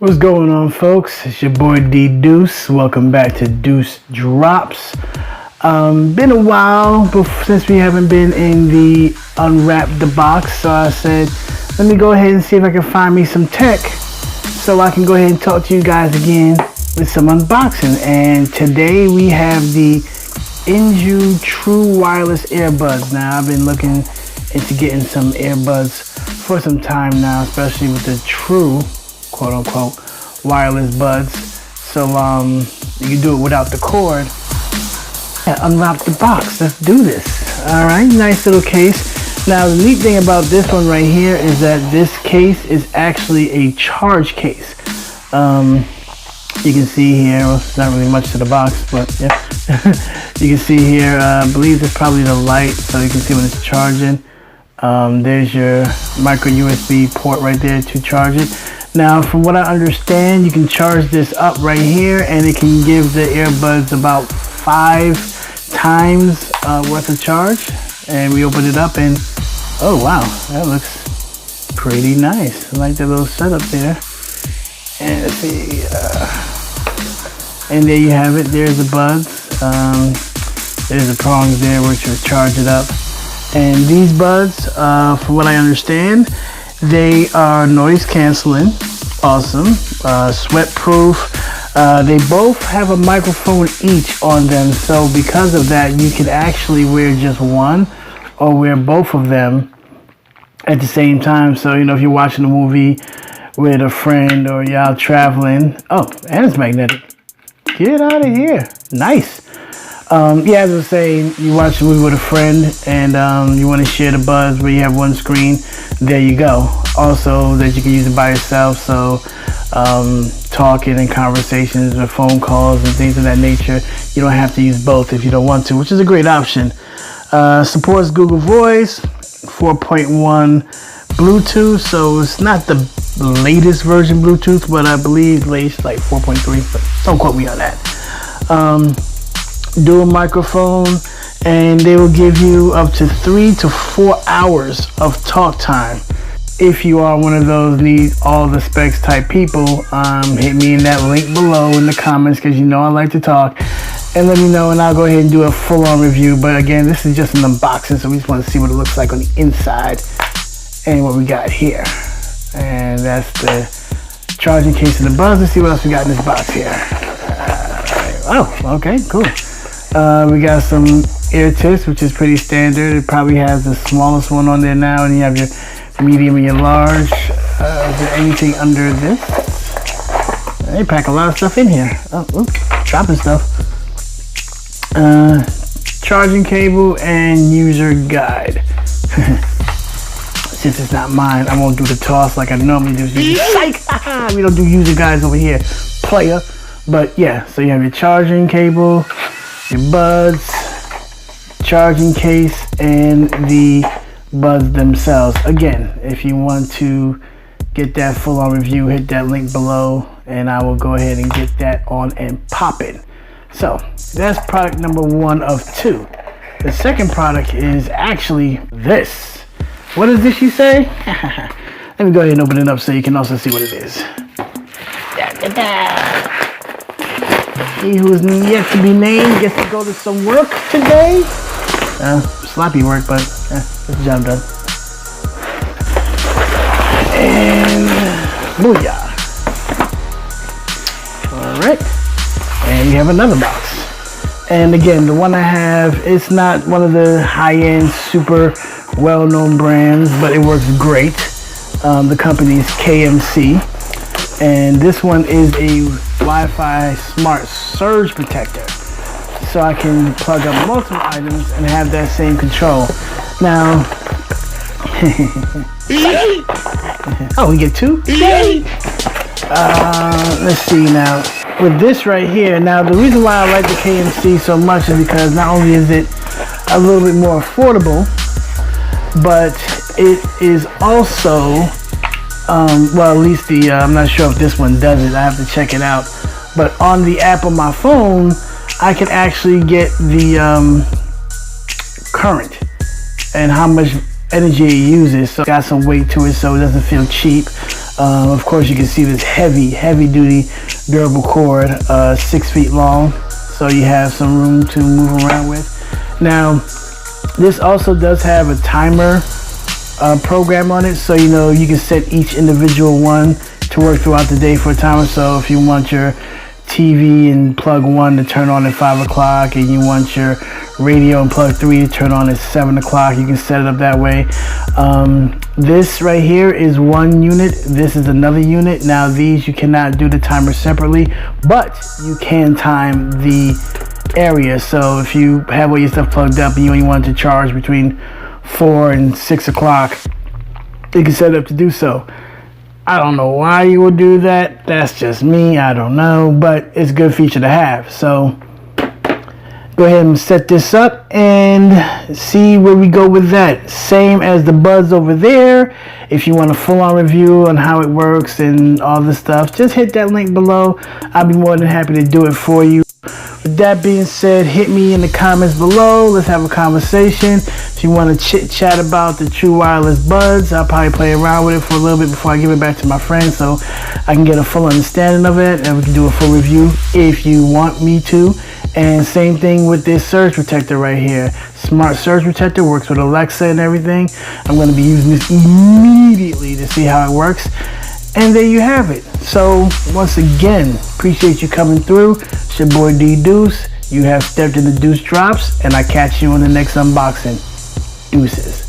What's going on, folks? It's your boy Deuce. Welcome back to Deuce Drops. Been a while since we haven't been in the Unwrap the Box, so I said let me go ahead and see if I can find me some tech so I can go ahead and talk to you guys again with some unboxing. And today we have the InJoo True wireless earbuds. Now I've been looking into getting some earbuds for some time now, especially with the True quote unquote wireless buds, so you can do it without the cord. Unwrap the box, let's do this. All right, nice little case. Now the neat thing about this one right here is that this case is actually a charge case. You can see here, well, it's not really much to the box, but yeah. You can see here, I believe it's probably the light, so you can see when it's charging. There's your micro USB port right there to charge it. Now, from what I understand, you can charge this up right here and it can give the earbuds about 5 times worth of charge. And we open it up and, oh wow, that looks pretty nice. I like that little setup there. And let's see, and there you have it. There's the buds. There's the prongs there which will charge it up. And these buds, from what I understand, they are noise canceling, awesome, sweat proof. They both have a microphone each on them, so because of that you can actually wear just one or wear both of them at the same time. So, you know, if you're watching a movie with a friend or you're out traveling, oh, and it's magnetic. Get out of here. Nice. Yeah, as I was saying, you watch a movie with a friend and you want to share the buds where you have one screen, there you go. Also, that you can use it by yourself, so talking and conversations or phone calls and things of that nature, you don't have to use both if you don't want to, which is a great option. Supports Google Voice, 4.1 Bluetooth, so it's not the latest version Bluetooth, but I believe latest like 4.3, but don't quote me on that. Dual microphone, and they will give you up to 3 to 4 hours of talk time. If you are one of those need all the specs type people, hit me in that link below in the comments, because you know I like to talk, and let me know and I'll go ahead and do a full-on review. But again, this is just an unboxing, so we just want to see what it looks like on the inside and what we got here. And that's the charging case of the buds. Let's see what else we got in this box here. Oh, okay, cool. We got some ear tips, which is pretty standard. It probably has the smallest one on there now, and you have your medium and your large. Is there anything under this? They pack a lot of stuff in here. Oh, oops, dropping stuff. Charging cable and user guide. Since it's not mine, I won't do the toss like I normally do. Psych! We don't do user guides over here, player. But yeah, so you have your charging cable, your buds, charging case, and the buds themselves. Again, if you want to get that full-on review, hit that link below and I will go ahead and get that on and pop it. So that's product number 1 of 2. The second product is actually this. What is this, you say? Let me go ahead and open it up so you can also see what it is. He who is yet to be named gets to go to some work today. Sloppy work, but get the job done. And booyah. Alright. And you have another box. And again, the one I have, it's not one of the high-end, super well-known brands, but it works great. The company is KMC. And this one is a Wi-Fi smart surge protector, so I can plug up multiple items and have that same control. Now, oh, we get 2? Let's see now. With this right here, now the reason why I like the KMC so much is because not only is it a little bit more affordable, but it is also well, at least the I'm not sure if this one does it, I have to check it out, but on the app on my phone I can actually get the current and how much energy it uses, so got some weight to it so it doesn't feel cheap. Of course, you can see this heavy duty durable cord, 6 feet long, so you have some room to move around with. Now, this also does have a timer program on it, so you know you can set each individual one to work throughout the day for a timer. So if you want your TV and plug 1 to turn on at 5 o'clock, and you want your radio and plug 3 to turn on at 7 o'clock, you can set it up that way. This right here is one unit. This is another unit. Now these, you cannot do the timer separately, but you can time the area. So if you have all your stuff plugged up and you only want to charge between 4 and 6 o'clock, you can set it up to do so. I don't know why you would do that. That's just me. I don't know, but it's a good feature to have. So go ahead and set this up and see where we go with that. Same as the buds over there. If you want a full-on review on how it works and all this stuff, just hit that link below. I'll be more than happy to do it for you. With that being said, hit me in the comments below. Let's have a conversation. If you want to chit chat about the True wireless buds, I'll probably play around with it for a little bit before I give it back to my friends, so I can get a full understanding of it, and we can do a full review if you want me to. And same thing with this surge protector right here. Smart surge protector, works with Alexa and everything. I'm going to be using this immediately to see how it works. And there you have it. So once again, appreciate you coming through. It's your boy Deuce. You have stepped into Deuce Drops, and I catch you on the next unboxing. Deuces.